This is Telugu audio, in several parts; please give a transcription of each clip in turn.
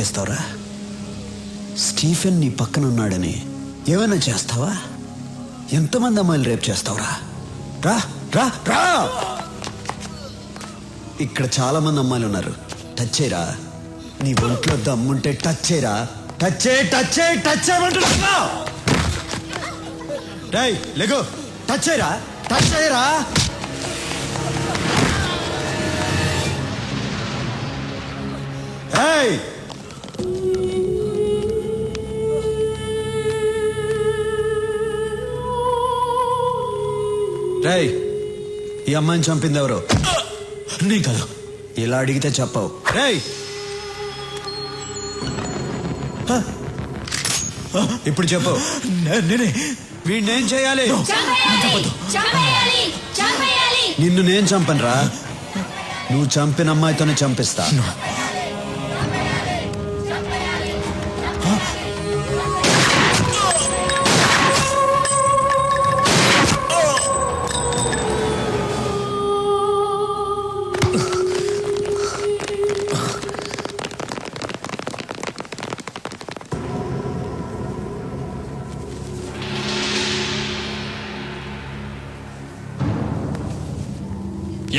చేస్తావురా? స్టీఫెన్ నీ పక్కన ఉన్నాడని ఏమైనా చేస్తావా? ఎంతమంది అమ్మాయిలు రేప్ చేస్తావురా? రా రా రా, ఇక్కడ చాలా మంది అమ్మాయిలు ఉన్నారు. టచ్ చేయరా, నీ ఒంట్లో దమ్ముంటే టచ్ చేయరా. టచ్ చేయి, టచ్ చేయి, టచ్ చేయమంటున్నా. రేయ్ లెగో, టచ్ చేయరా, టచ్ చేయరా. ఏయ్ రేయ్, ఈ అమ్మాయిని చంపింది ఎవరు? నీ కాదు. ఇలా అడిగితే చెప్పవు. రేయ్ ఇప్పుడు చెప్పు. నేనే. వీడినేం చేయాలి? చంపేయాలి. నిన్ను నేను చంపనురా, నువ్వు చంపిన అమ్మాయితోనే చంపిస్తా.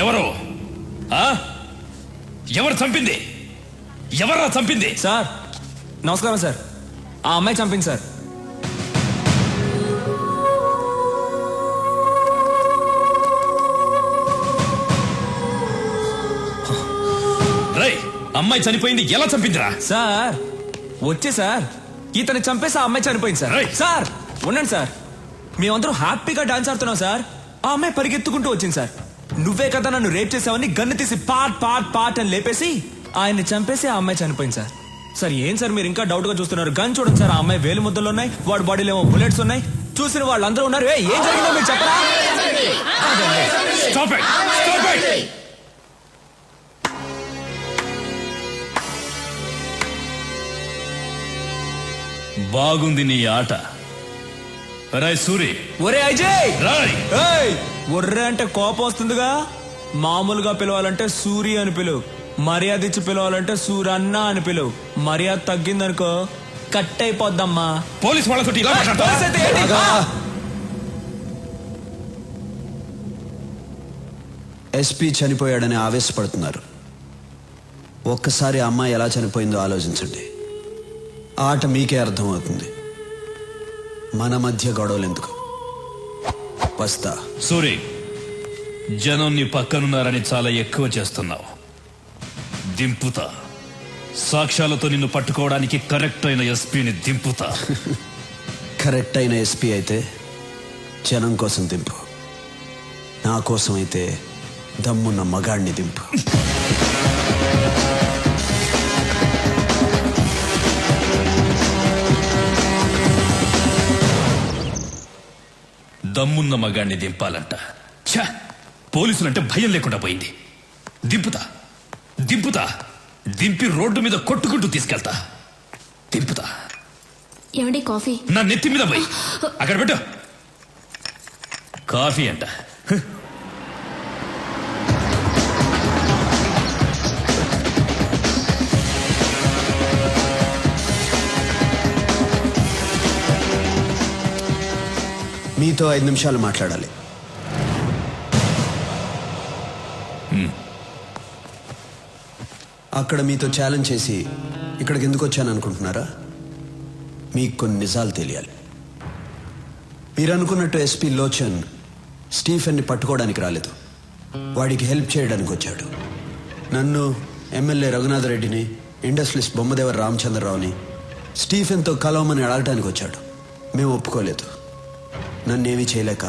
ఎవరు? ఎవరు చంపింది? ఎవరా చంపింది? సార్ నమస్కారం సార్, ఆ అమ్మాయి చంపింది సార్. రై, అమ్మాయి చనిపోయింది, ఎలా చంపిందిరా? సార్ వచ్చే సార్, ఇతన్ని చంపేసి ఆ అమ్మాయి చనిపోయింది సార్. రైట్. సార్ ఉండండి సార్, మేమందరం హ్యాపీగా డాన్స్ ఆడుతున్నాం సార్. ఆ అమ్మాయి పరిగెత్తుకుంటూ వచ్చింది సార్. నువ్వే కదా నన్ను రేప్ చేసావని గన్ను తీసి పాట్ పాట్ పాట్ అని లేపేసి ఆయన్ని చంపేసి ఆ అమ్మాయి చనిపోయింది సార్. సార్ ఏం సార్ మీరు ఇంకా డౌట్ గా చూస్తున్నారు? గన్ చూడండి సార్, ఆ అమ్మాయి వేలు ముద్దలు ఉన్నాయి, వాడి బాడీలో ఏమో బుల్లెట్స్ ఉన్నాయి. చూసిన వాళ్ళందరూ ఉన్నారు. ఏం జరిగిందో మీరు చెప్పరా? Stop it! Stop it! బాగుంది నీ ఆట. రాయ్ సూరి. ఒరే అజయ్, రాయ్. ఒర్రే అంటే కోపం వస్తుందిగా. మామూలుగా పిలవాలంటే సూరి అని పిలువు, మర్యాద ఇచ్చి పిలవాలంటే సూరన్న అని పిలువు. మర్యాద తగ్గిందనుకో కట్ అయిపోద్దమ్మా. పోలీస్ వాళ్ళతో ఇలా మాట్లాడతావా? ఎస్పీ చనిపోయాడని ఆవేశపడుతున్నారు. ఒక్కసారి అమ్మాయి ఎలా చనిపోయిందో ఆలోచించండి. ఆట మీకే అర్థమవుతుంది. మన మధ్య గొడవలు ఎందుకు? వస్తా. సూరి, జనం నీ పక్కనున్నారని చాలా ఎక్కువ చేస్తున్నావు. దింపుతా. సాక్ష్యాలతో నిన్ను పట్టుకోవడానికి కరెక్ట్ అయిన ఎస్పీని దింపుతా. కరెక్ట్ అయిన ఎస్పీ అయితే జనం కోసం దింపు, నా కోసం అయితే దమ్మున్న మగాడిని దింపు. దమ్మున్న మగాడిని దింపాలంట. ఛా, పోలీసులంటే భయం లేకుండా పోయింది. దింపుతా దింపుతా, దింపి రోడ్డు మీద కొట్టుకుంటూ తీసుకెళ్తా. దింపుతా. ఏమండి కాఫీ? నా నెత్తి మీద పోయి అక్కడ పెట్టు. కాఫీ అంట. మీతో 5 నిమిషాలు మాట్లాడాలి. అక్కడ మీతో ఛాలెంజ్ చేసి ఇక్కడికి ఎందుకు వచ్చాను అనుకుంటున్నారా? మీకు కొన్ని నిజాలు తెలియాలి. మీరు అనుకున్నట్టు ఎస్పీ లోచన్ స్టీఫెన్ని పట్టుకోవడానికి రాలేదు, వాడికి హెల్ప్ చేయడానికి వచ్చాడు. నన్ను, ఎమ్మెల్యే రఘునాథ్ రెడ్డిని, ఇండస్ట్రియలిస్ట్ బొమ్మదేవర రామచంద్రరావుని స్టీఫెన్తో కలవమని అడగటానికి వచ్చాడు. మేము ఒప్పుకోలేదు. నన్నేమీ చేయలేక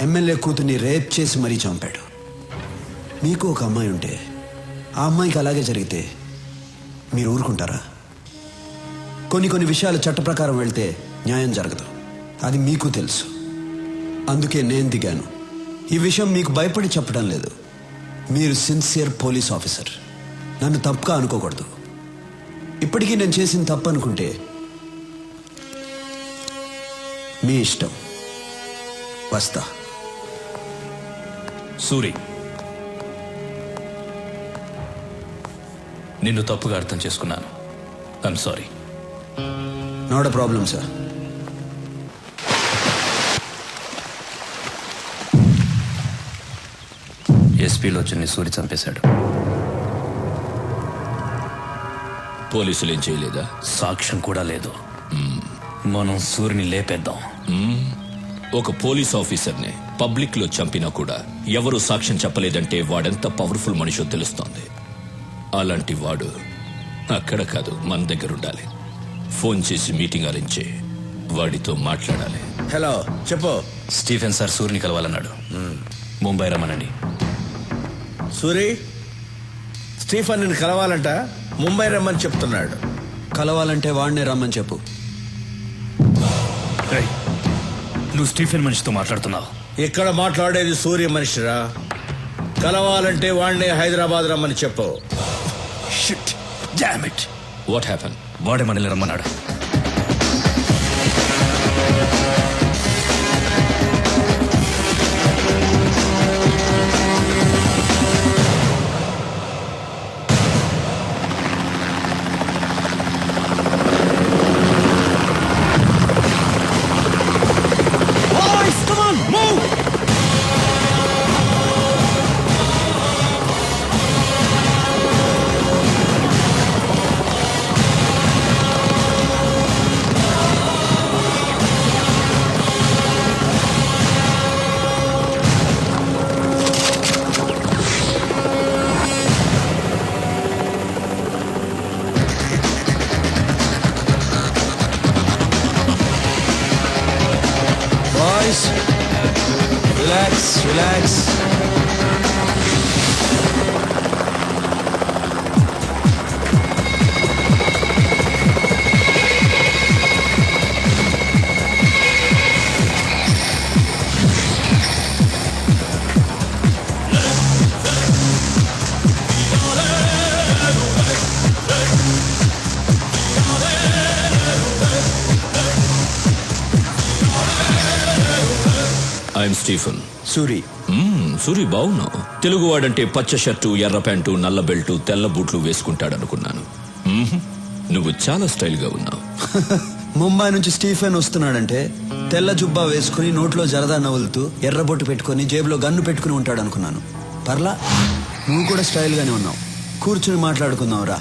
ఎమ్మెల్యే కూతుర్ని రేప్ చేసి మరీ చంపాడు. మీకు ఒక అమ్మాయి ఉంటే ఆ అమ్మాయికి అలాగే జరిగితే మీరు ఊరుకుంటారా? కొన్ని విషయాలు చట్ట ప్రకారం వెళ్తే న్యాయం జరగదు, అది మీకు తెలుసు. అందుకే నేను దిగాను. ఈ విషయం మీకు భయపడి చెప్పడం లేదు. మీరు సిన్సియర్ పోలీస్ ఆఫీసర్, నన్ను తప్పుగా అనుకోకూడదు. ఇప్పటికీ నేను చేసిన తప్పు అనుకుంటే మీ ఇష్టం. వస్తా. సూరి, నిన్ను తప్పుగా అర్థం చేసుకున్నాను. I'm sorry. Not a problem sir. ఎస్పీలో చిన్ని సూరి చంపేశాడు. పోలీసులు ఏం చేయలేదా? సాక్ష్యం కూడా లేదు. మనం సూరిని లేపేద్దాం. ఒక పోలీస్ ఆఫీసర్ని పబ్లిక్ లో చంపినా కూడా ఎవరు సాక్ష్యం చెప్పలేదంటే వాడెంత పవర్ఫుల్ మనిషో తెలుస్తోంది. అలాంటి వాడు అక్కడ కాదు, మన దగ్గర ఉండాలి. ఫోన్ చేసి మీటింగ్ అరేంజ్ చేయి, వాడితో మాట్లాడాలి. హలో, చెప్పు. స్టీఫెన్ సార్ సూరిని కలవాలన్నాడు. ముంబై రమ్మనండి. సూరి, స్టీఫన్ నిన్ను కలవాలంట, ముంబై రమ్మని చెప్తున్నాడు. కలవాలంటే వాడినే రమ్మని చెప్పు. రేయ్, నువ్వు స్టీఫెన్ మనిషితో మాట్లాడుతున్నావు. ఇక్కడ మాట్లాడేది సూర్య మనిషిరా. కలవాలంటే వాడినే హైదరాబాద్ రమ్మని చెప్పు. Shit, damn it. What happen? వాడే మనల్ని రమ్మన్నాడు. Boys, relax relax. I'm Stephen. Suri, Suri, బావున్నావు. తెలుగువాడంటే పచ్చ షర్టు, ఎర్ర ప్యాంటు, నల్ల బెల్టు, తెల్ల బూట్లు వేసుకుంటాడనుకున్నాను. నువ్వు చాలా స్టైల్ గా ఉన్నావు. ముంబై నుంచి స్టీఫెన్ వస్తున్నాడంటే తెల్ల జుబ్బా వేసుకుని నోట్లో జరదా నవ్వులుతూ ఎర్రబొట్టు పెట్టుకుని జేబులో గన్ను పెట్టుకుని ఉంటాడు అనుకున్నాను. పర్లా, నువ్వు కూడా స్టైల్ గానే ఉన్నావు. కూర్చుని మాట్లాడుకుందాం రా.